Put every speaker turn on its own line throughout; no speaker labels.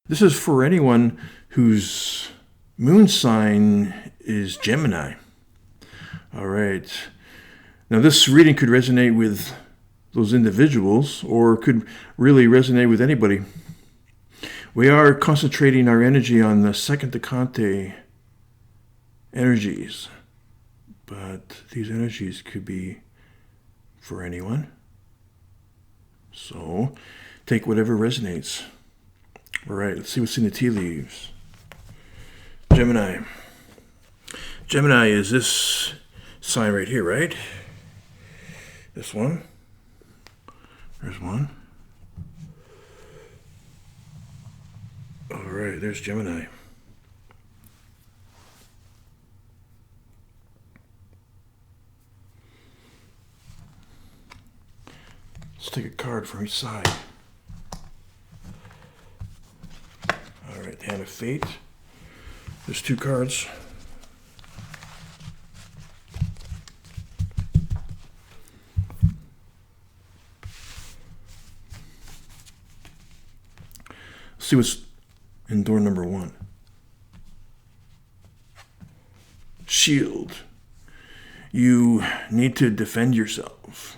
This is for anyone whose moon sign is Gemini. All right. Now, this reading could resonate with those individuals or could really resonate with anybody. We are concentrating our energy on the second decante energies, but these energies could be for anyone. So take whatever resonates. All right, let's see what's in the tea leaves. Gemini. Gemini is this sign right here, right? This one. There's one. All right, there's Gemini. Let's take a card from each side. All right, Hand of Fate. There's 2 cards. Let's see what's in door number 1. Shield. You need to defend yourself.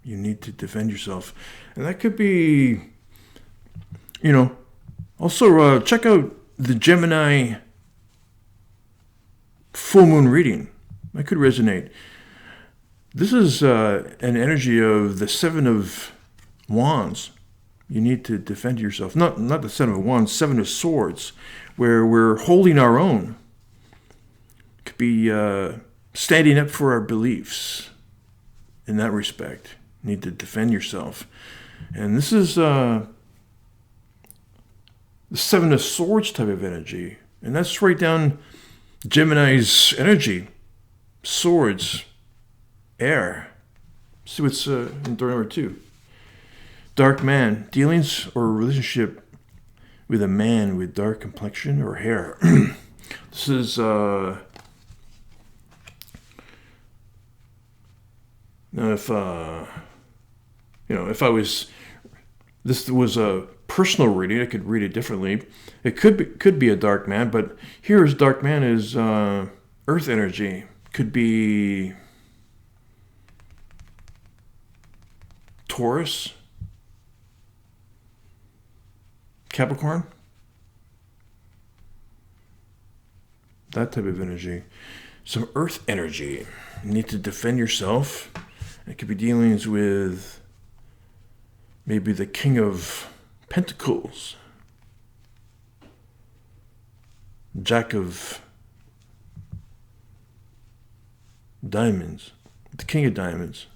You need to defend yourself. And that could be, also check out the Gemini full moon reading. That could resonate. This is an energy of the 7 of Wands. You need to defend yourself. Not the 7 of Wands, 7 of Swords, where we're holding our own. Could be standing up for our beliefs in that respect. You need to defend yourself. And this is the 7 of Swords type of energy. And that's right down Gemini's energy. Swords, air. See what's in door number 2. Dark man, dealings or relationship with a man with dark complexion or hair. This is now if this was a personal reading, I could read it differently. It could be a dark man, but here's dark man is earth energy. Could be Taurus, Capricorn, that type of energy. Some earth energy. You need to defend yourself. It could be dealings with maybe the King of Pentacles, Jack of Diamonds, the King of Diamonds.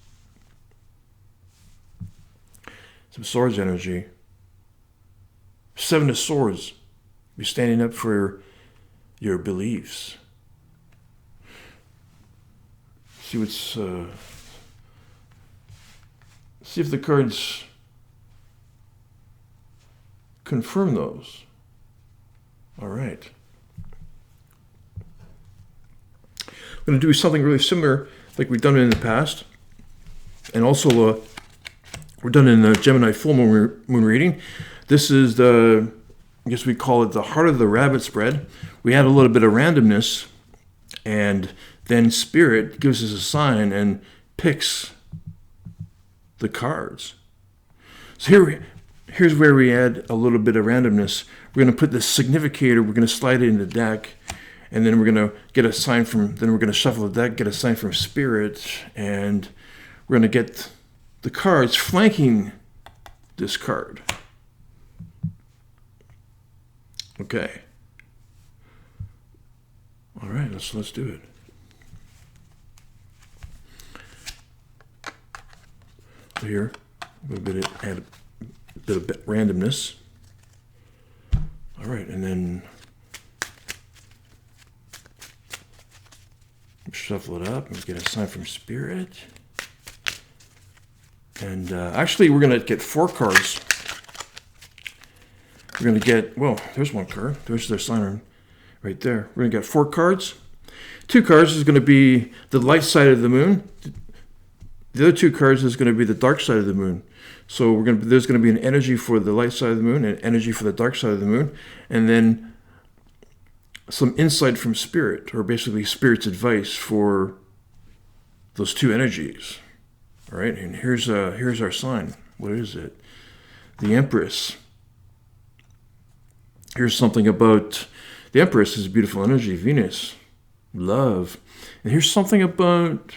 Some Swords energy. 7 of Swords. Be standing up for your beliefs. See what's. See if the cards confirm those. All right. I'm going to do something really similar, like we've done in the past, and also we're done in the Gemini full moon reading. This is I guess we call it the heart of the rabbit spread. We add a little bit of randomness, and then Spirit gives us a sign and picks the cards. So here's where we add a little bit of randomness. We're going to put the significator, we're going to slide it in the deck, and then we're going to get a sign then we're going to shuffle the deck, get a sign from Spirit, and we're going to get the cards flanking this card. Okay. All right, let's do it. So here, add a bit of randomness. All right, and then shuffle it up and get a sign from Spirit. And actually, we're going to get 4 cards. We're going to get, there's one card. There's their sign right there. We're going to get 4 cards. 2 cards is going to be the light side of the moon. The other two cards is going to be the dark side of the moon. So there's going to be an energy for the light side of the moon and energy for the dark side of the moon, and then some insight from spirit, or basically spirit's advice for those two energies. All right, and here's our sign. What is it? The Empress. Here's something about the Empress is a beautiful energy, Venus, love. And here's something about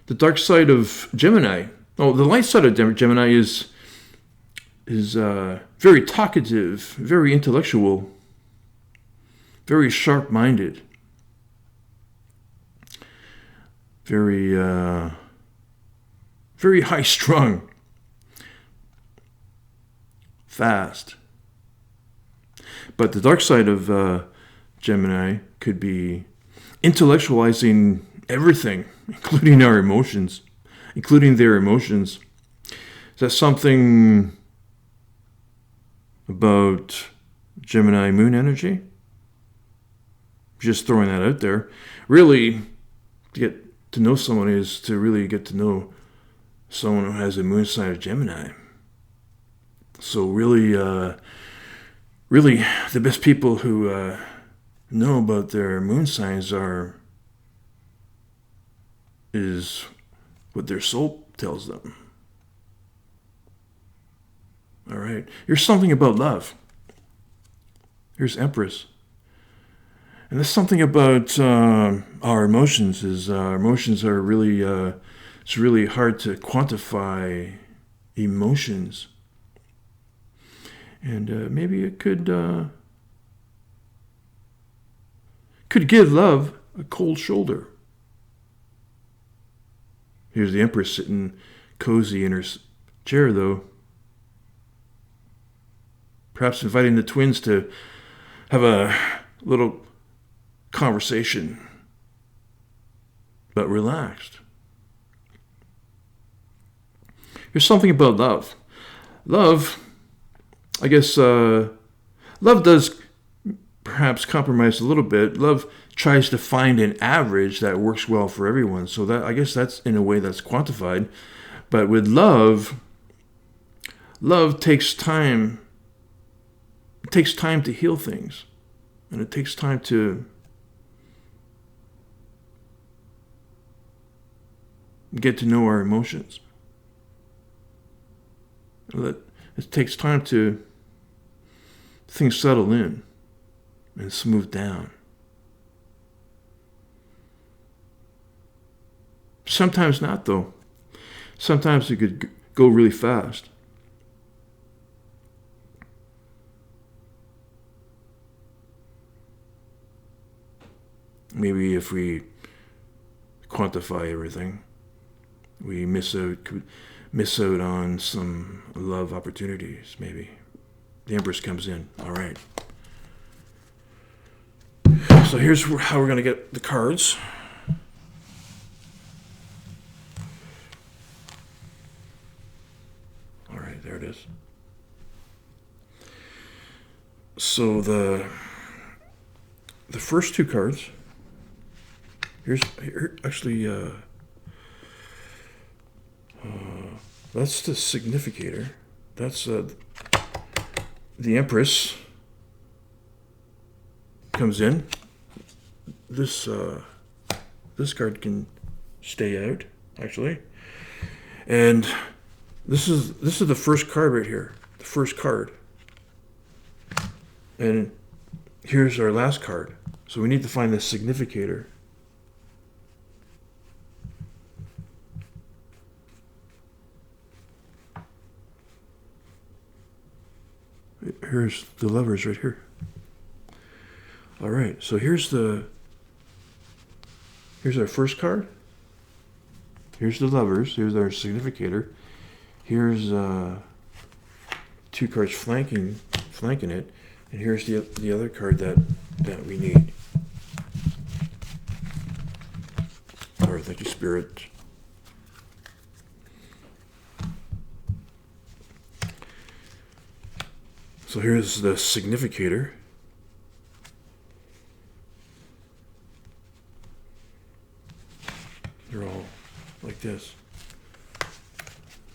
the dark side of Gemini. Oh, the light side of Gemini is very talkative, very intellectual, very sharp-minded, very high-strung, fast. But the dark side of Gemini could be intellectualizing everything, including our emotions, including their emotions. Is that something about Gemini moon energy? Just throwing that out there. Really, to get to know someone is to really get to know someone who has a moon sign of Gemini. So really, the best people who know about their moon signs is what their soul tells them. All right. Here's something about love. Here's Empress. And there's something about our emotions. Our emotions are really, it's really hard to quantify emotions. And maybe it could give love a cold shoulder. Here's the Empress sitting cozy in her chair, though. Perhaps inviting the twins to have a little conversation, but relaxed. Here's something about love. Love, I guess, love does perhaps compromise a little bit. Love tries to find an average that works well for everyone. So that, I guess that's in a way that's quantified. But with love takes time. It takes time to heal things. And it takes time to get to know our emotions. It takes time to things settle in and smooth down. Sometimes not, though. Sometimes it could go really fast. Maybe if we quantify everything, we miss out on some love opportunities, maybe. The Empress comes in. All right. So here's how we're going to get the cards. All right, there it is. So the first two cards, that's the significator. That's the Empress comes in. This card can stay out, actually. And this is the first card right here. The first card. And here's our last card. So we need to find the significator. Here's the Lovers right here. All right, so here's our first card. Here's the Lovers. Here's our significator. Here's two cards flanking it, and here's the other card that we need. All right, thank you, Spirit. So here's the significator. They're all like this.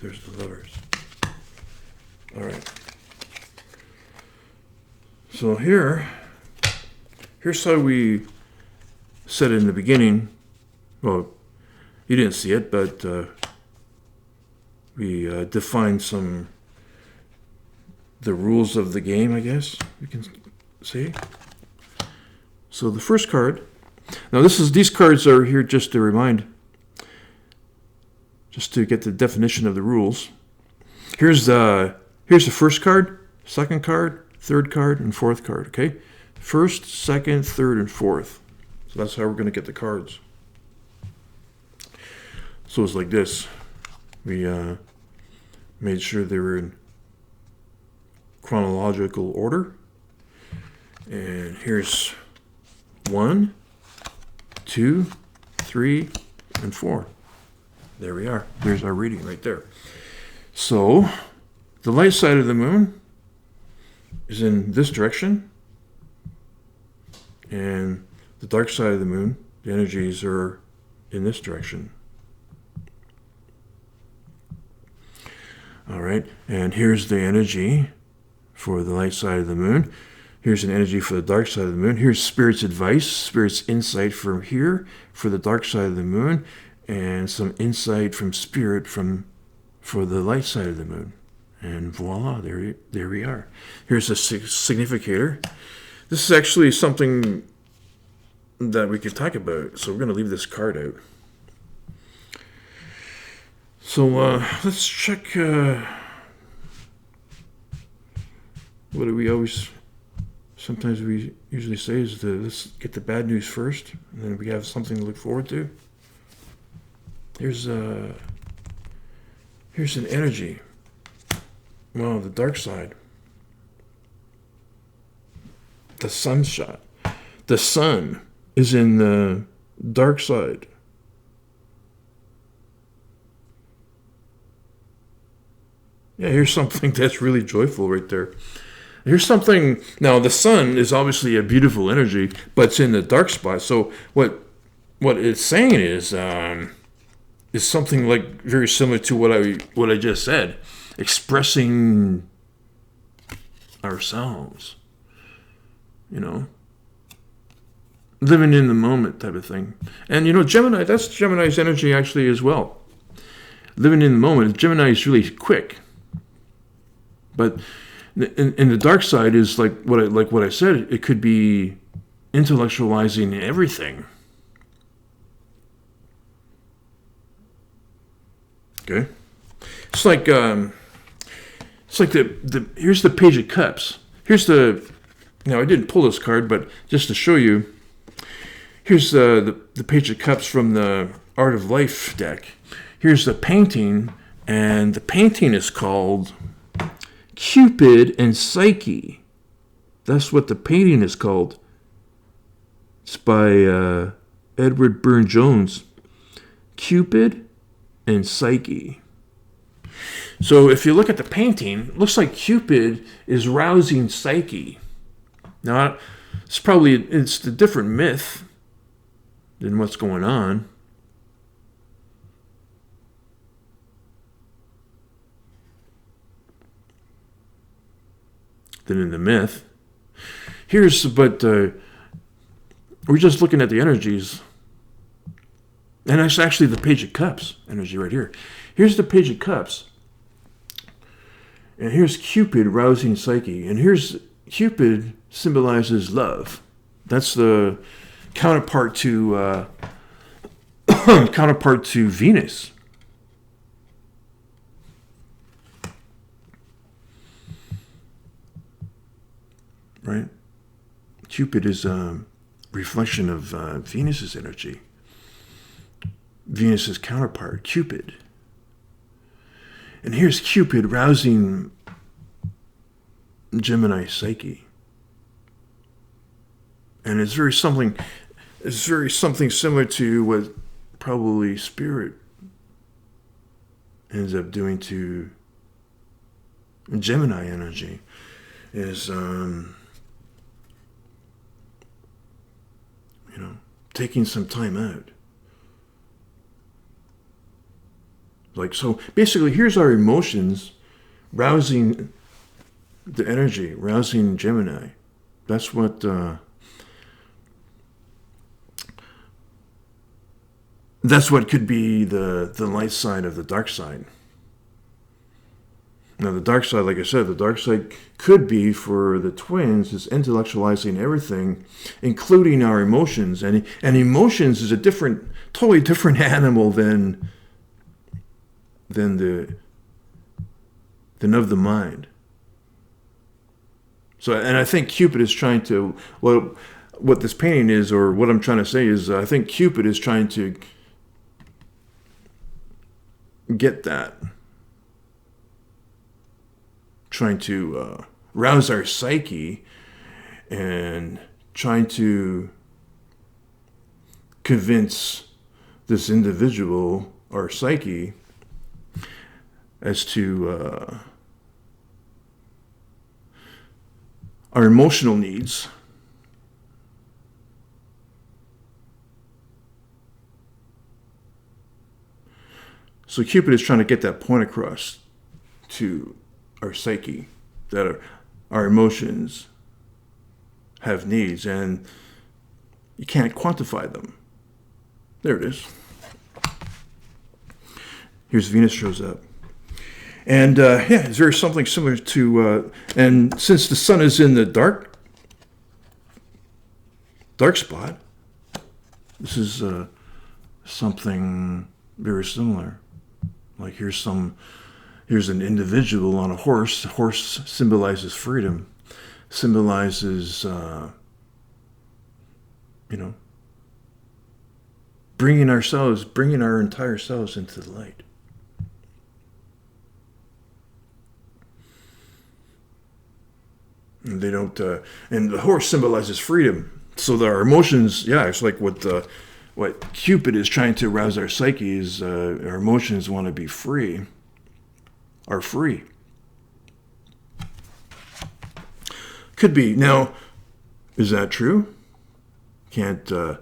There's the Lovers. All right. So here's how we said it in the beginning. Well, you didn't see it, but we defined the rules of the game, I guess you can say. So the first card. Now these cards are here just to get the definition of the rules. Here's the first card, second card, third card, and fourth card. Okay, first, second, third, and fourth. So that's how we're going to get the cards. So it's like this. We made sure they were in chronological order. And here's 1, 2, 3, and 4. There we are. There's our reading right there. So the light side of the moon is in this direction. And the dark side of the moon, the energies are in this direction. All right, and here's the energy for the light side of the moon. Here's an energy for the dark side of the moon. Here's Spirit's advice, Spirit's insight from here for the dark side of the moon, and some insight from Spirit for the light side of the moon. And voila, there we are. Here's a significator. This is actually something that we could talk about, so we're going to leave this card out. So let's check. What do we always? Sometimes we usually say is let's get the bad news first, and then we have something to look forward to. Here's an energy. Well, the dark side. The sunshine. The sun is in the dark side. Yeah, here's something that's really joyful right there. Here's something. Now, the sun is obviously a beautiful energy, but it's in the dark spot. So what it's saying is something like very similar to what I just said, expressing ourselves. You know, living in the moment type of thing. And Gemini, that's Gemini's energy actually as well. Living in the moment. Gemini is really quick. But in the dark side is like what I said. It could be intellectualizing everything. Okay, it's like the here's the Page of Cups. Now I didn't pull this card, but just to show you, here's the Page of Cups from the Art of Life deck. Here's the painting, and the painting is called Cupid and Psyche. That's what the painting is called. It's by Edward Burne-Jones. Cupid and Psyche. So if you look at the painting, it looks like Cupid is rousing Psyche. Now, it's a different myth than what's going on. Than in the myth. We're just looking at the energies. And that's actually the Page of Cups energy right here. Here's the Page of Cups. And here's Cupid rousing Psyche. And here's Cupid symbolizes love. That's the counterpart to Venus. Right? Cupid is a reflection of Venus's energy. Venus's counterpart, Cupid. And here's Cupid rousing Gemini Psyche. And it's very something similar to what probably Spirit ends up doing to Gemini energy. Is taking some time out. Like, so basically, here's our emotions rousing the energy, rousing Gemini. That's what could be the light side of the dark side. Now, the dark side, like I said, the dark side could be for the twins is intellectualizing everything, including our emotions. And emotions is a totally different animal than of the mind. So, and I think Cupid is trying to, what this painting is, or what I'm trying to say is, I think Cupid is trying to get that. Trying to rouse our psyche and trying to convince this individual, our psyche, as to our emotional needs. So Cupid is trying to get that point across to our psyche, that our emotions have needs, and you can't quantify them. There it is. Here's Venus shows up. And it's very something similar to, and since the sun is in the dark spot, this is something very similar. Like here's an individual on a horse. The horse symbolizes freedom, symbolizes, bringing our entire selves into the light. And they don't, and the horse symbolizes freedom. So that our emotions, it's like what Cupid is trying to arouse our psyche is our emotions want to be free. Are free. Could be. Now, is that true? Can't, Heart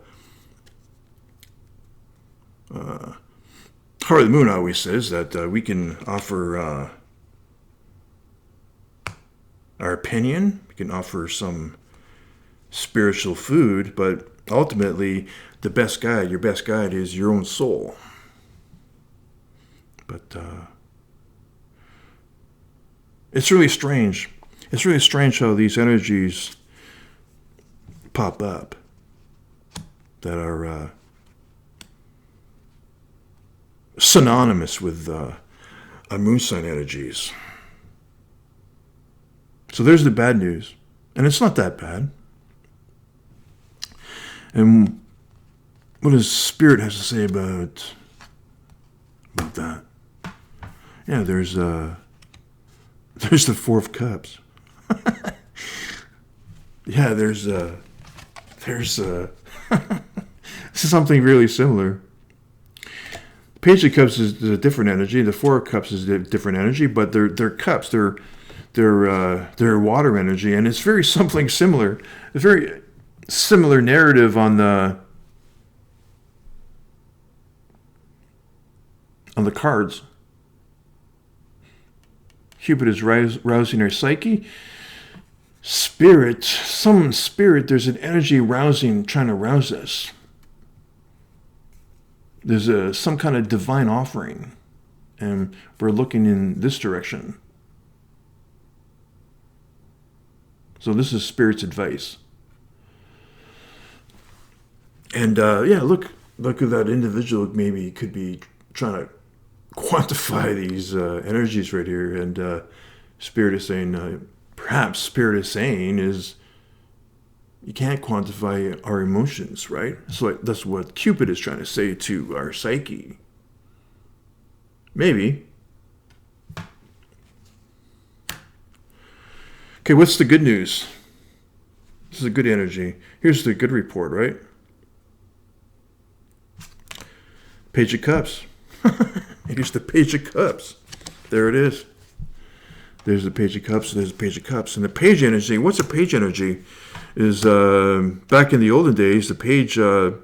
of the Moon always says that we can offer our opinion, we can offer some spiritual food, but ultimately your best guide is your own soul. But, it's really strange. It's really strange how these energies pop up that are synonymous with moon sign energies. So there's the bad news. And it's not that bad. And what does Spirit has to say about that? Yeah, there's the Four of Cups. Yeah, there's something really similar. Page of Cups is a different energy. The Four of Cups is a different energy, but they're cups. They're water energy, and it's very something similar. A very similar narrative on the cards. Cupid is rousing our psyche. Spirit, there's an energy trying to rouse us. There's some kind of divine offering, and we're looking in this direction. So this is Spirit's advice. And look at that individual. Maybe could be trying to quantify these energies right here, and Spirit is saying, perhaps Spirit is saying is, you can't quantify our emotions, right? So that's what Cupid is trying to say to our psyche. Maybe. Okay, what's the good news? This is a good energy. Here's the good report, right? Page of Cups. Here's the Page of Cups. There it is. There's the Page of Cups. There's the Page of Cups. And the Page energy, what's a Page energy? Is back in the olden days, the Page, the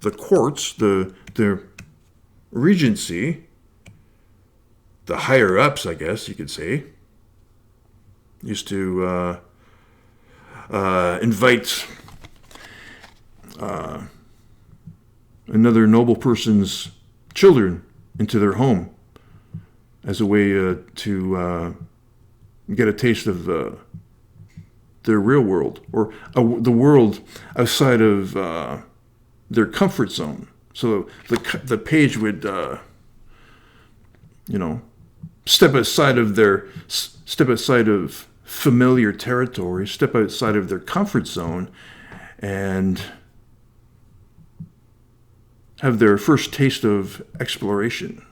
the courts, the regency, the higher ups, I guess you could say, used to invite another noble person's children into their home as a way to get a taste of their real world, or the world outside of their comfort zone. So the page would, step outside of familiar territory, step outside of their comfort zone, and have their first taste of exploration.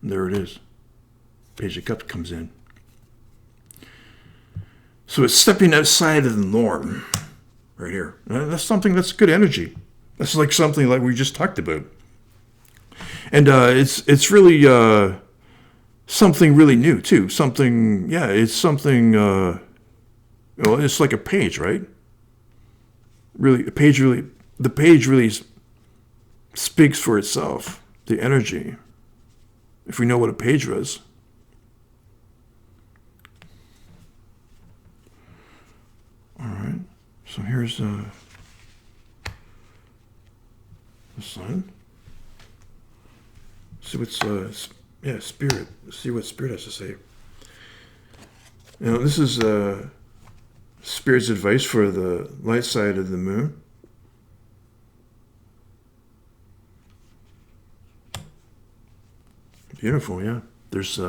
There it is. Page of Cups comes in. So it's stepping outside of the norm right here. That's something that's good energy. That's like something like we just talked about. And it's really something really new too. It's something, it's like a page, right? Really, the page really speaks for itself, the energy. If we know what a page was. All right, so here's the sun. See what's spirit. See what spirit has to say. Now this is spirit's advice for the light side of the moon. Beautiful, yeah. There's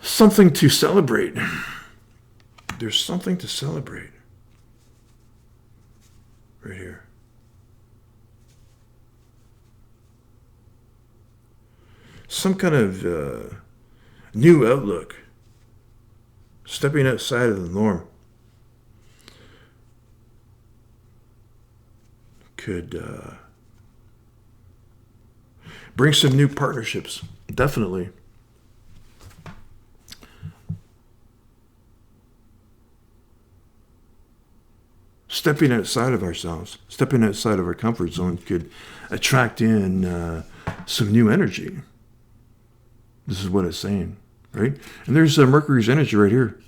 something to celebrate. There's something to celebrate right here. Some kind of new outlook, stepping outside of the norm, could bring some new partnerships, definitely. Stepping outside of ourselves, stepping outside of our comfort zone could attract in some new energy. This is what it's saying, right? And there's Mercury's energy right here.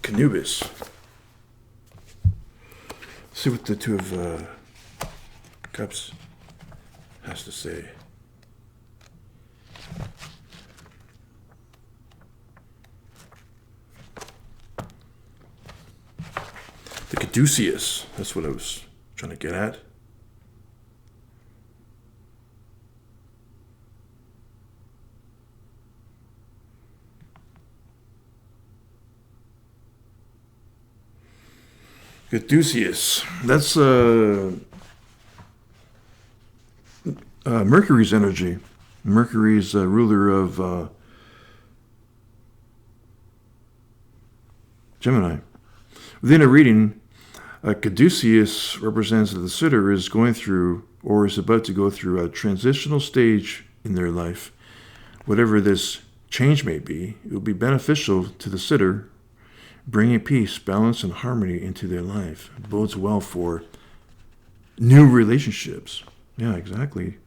Canubis. See what the Two of Cups has to say. The caduceus. That's what I was trying to get at. Caduceus. That's Mercury's energy. Mercury's ruler of Gemini. Within a reading, caduceus represents that the sitter is going through or is about to go through a transitional stage in their life. Whatever this change may be, it will be beneficial to the sitter, bringing peace, balance, and harmony into their life. It bodes well for new relationships. Yeah, exactly.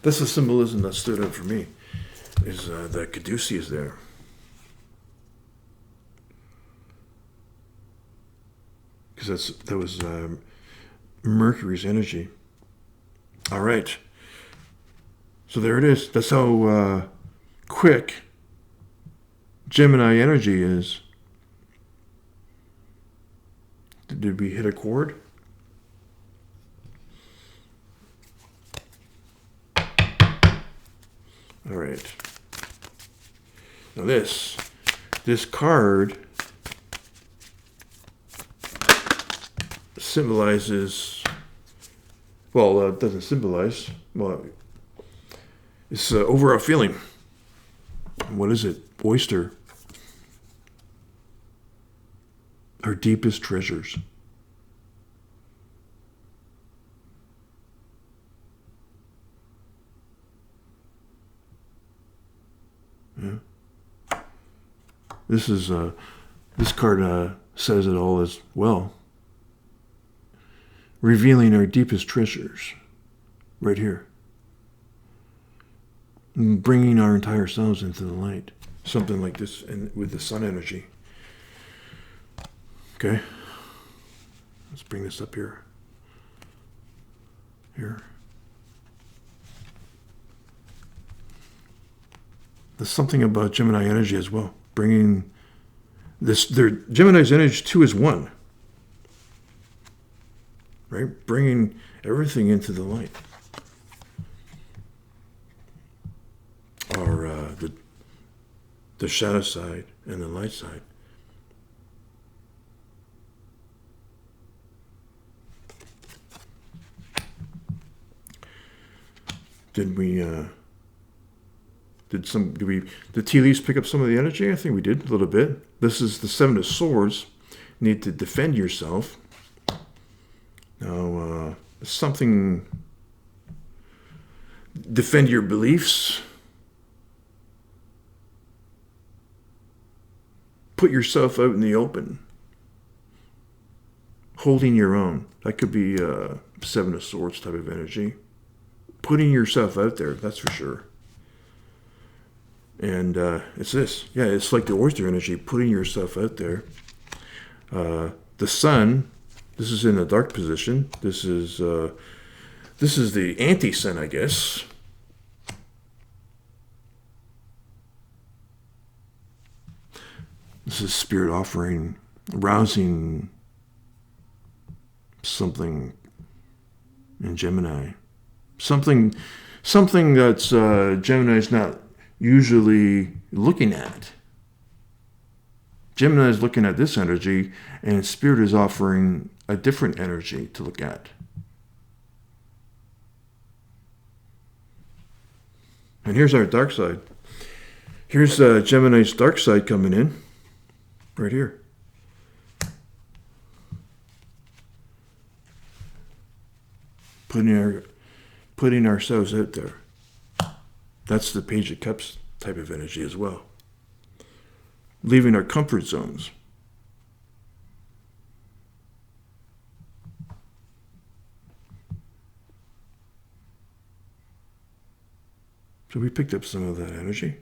That's the symbolism that stood out for me, is the caduceus there. Because that was Mercury's energy. All right. So there it is. That's how quick Gemini energy is. Did we hit a chord? All right. Now this card symbolizes, well, it doesn't symbolize, well, it's overall feeling. What is it? Oyster. Our deepest treasures. Yeah. This card says it all as well. Revealing our deepest treasures, right here. And bringing our entire selves into the light. Something like this with the sun energy. Okay. Let's bring this up here. Here. There's something about Gemini energy as well. Bringing Gemini's energy 2 is 1. Right? Bringing everything into the light. Or the shadow side and the light side. Did the tea leaves pick up some of the energy? I think we did a little bit. This is the 7 of Swords. You need to defend yourself. Now, defend your beliefs. Put yourself out in the open. Holding your own. That could be 7 of Swords type of energy. Putting yourself out there, that's for sure. And it's this. Yeah, it's like the oyster energy, putting yourself out there. The sun, this is in a dark position. This is the anti-sun, I guess. This is spirit offering, arousing something in Gemini. Something that's Gemini's not usually looking at. Gemini is looking at this energy, and Spirit is offering a different energy to look at. And here's our dark side. Here's Gemini's dark side coming in, right here. Putting ourselves out there. That's the Page of Cups type of energy as well. Leaving our comfort zones. So we picked up some of that energy.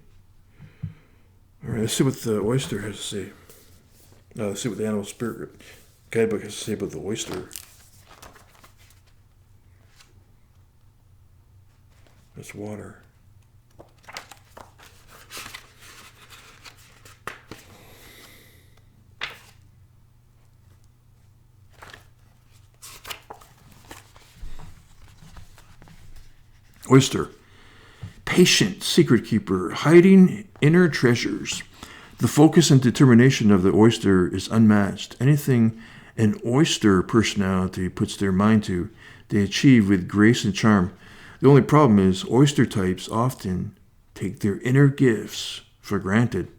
All right, let's see what the oyster has to say. Let's see what the Animal Spirit Guidebook has to say about the oyster. That's water. Oyster. Patient secret keeper, hiding inner treasures. The focus and determination of the oyster is unmatched. Anything an oyster personality puts their mind to, they achieve with grace and charm. The only problem is oyster types often take their inner gifts for granted.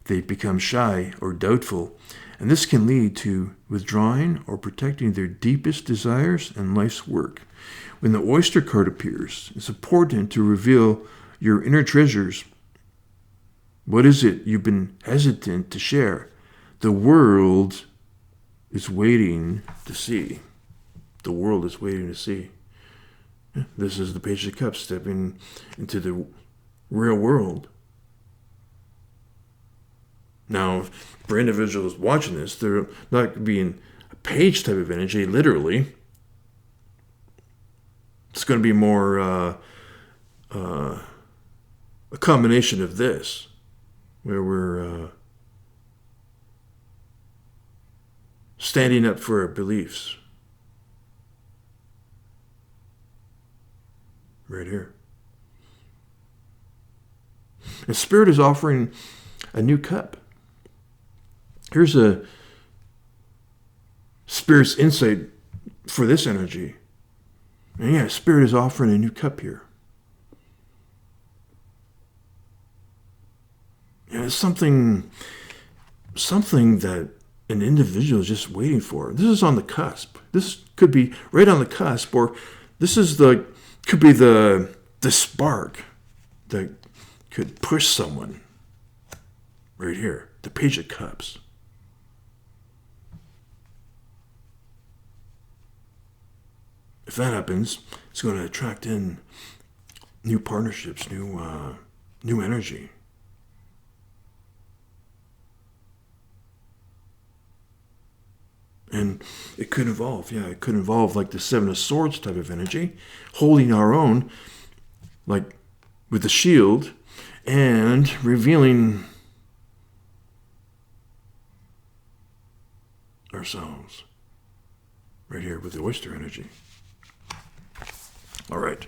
They become shy or doubtful, and this can lead to withdrawing or protecting their deepest desires and life's work. When the oyster card appears, it's important to reveal your inner treasures. What is it you've been hesitant to share? The world is waiting to see. The world is waiting to see. This is the Page of Cups stepping into the real world. Now, for individuals watching this, they're not being a page type of energy, literally. It's going to be more a combination of this, where we're standing up for our beliefs. Right here. And Spirit is offering a new cup. Here's a Spirit's insight for this energy. And yeah, Spirit is offering a new cup here. And it's something that an individual is just waiting for. This is on the cusp. This could be right on the cusp, or this is could be the spark that could push someone right here. The Page of Cups. If that happens, it's going to attract in new partnerships, new energy. And it could evolve. Yeah, it could evolve like the Seven of Swords type of energy, holding our own, like with the shield, and revealing ourselves right here with the oyster energy. All right.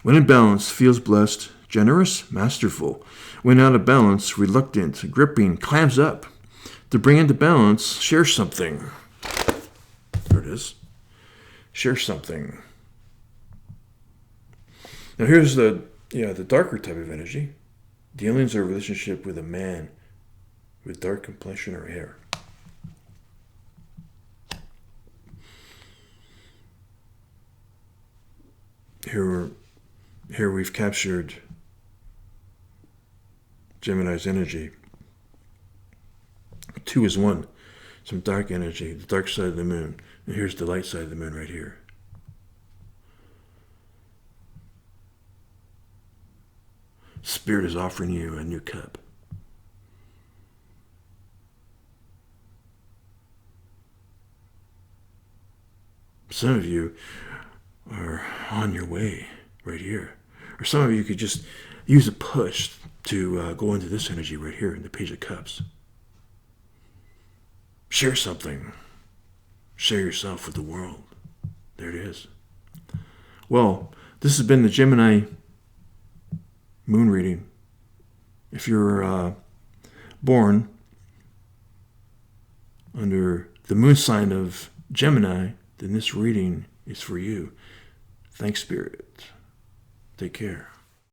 When in balance, feels blessed, generous, masterful. When out of balance, reluctant, gripping, clams up. To bring into balance, share something. There it is. Share something. Now here's the darker type of energy. Dealings or relationship with a man with dark complexion or hair. Here we've captured Gemini's energy. 2 is 1. Some dark energy, the dark side of the moon. And here's the light side of the moon right here. Spirit is offering you a new cup. Some of you are on your way right here. Or some of you could just use a push to go into this energy right here in the Page of Cups. Share something. Share yourself with the world. There it is. Well, this has been the Gemini Moon reading. If you're born under the moon sign of Gemini, then this reading is for you. Thanks, Spirit. Take care.